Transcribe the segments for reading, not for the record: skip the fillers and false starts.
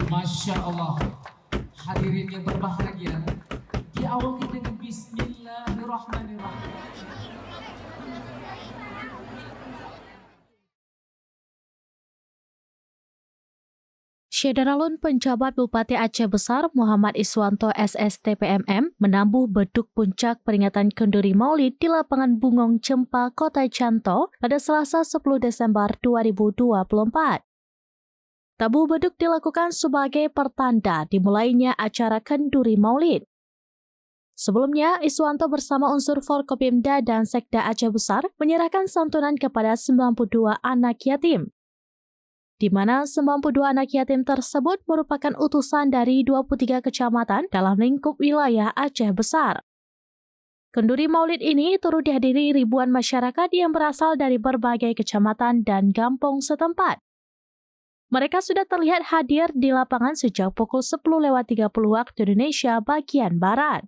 Masya Allah, hadirin yang berbahagia, diawali dengan Bismillahirrahmanirrahim. Syederalun penjabat Bupati Aceh Besar Muhammad Iswanto SSTPMM menambuh beduk puncak peringatan kenduri Maulid di lapangan Bungong Cempa, Kota Canto pada Selasa 10 Desember 2024. Tabuh beduk dilakukan sebagai pertanda dimulainya acara kenduri Maulid. Sebelumnya, Iswanto bersama unsur Forkopimda dan Sekda Aceh Besar menyerahkan santunan kepada 92 anak yatim, di mana 92 anak yatim tersebut merupakan utusan dari 23 kecamatan dalam lingkup wilayah Aceh Besar. Kenduri Maulid ini turut dihadiri ribuan masyarakat yang berasal dari berbagai kecamatan dan kampung setempat. Mereka sudah terlihat hadir di lapangan sejak pukul 10.30 waktu Indonesia bagian Barat.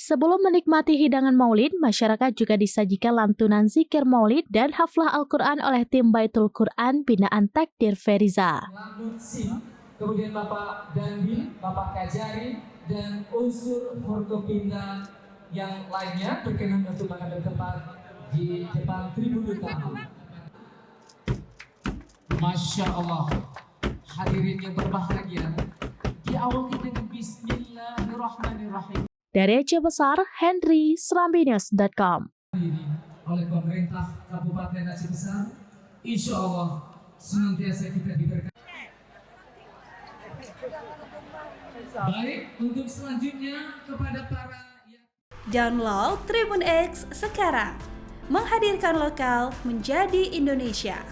Sebelum menikmati hidangan Maulid, masyarakat juga disajikan lantunan zikir Maulid dan haflah Al-Quran oleh tim Baitul Quran binaan Takdir Feriza. Kemudian Bapak Dandim, Bapak Kajari, dan unsur Forkopimda yang lainnya berkenan untuk mengambil tempat di depan tribun utama. Masya Allah, hadirin yang berbahagia, diawali dengan Bismillahirrahmanirrahim. Dari Aceh Besar, Henry, Serambinews.com. Oleh pemerintah Kabupaten Aceh Besar, insya Allah senantiasa kita diberkati. Baik, untuk selanjutnya kepada para Download Tribun X sekarang, menghadirkan lokal menjadi Indonesia.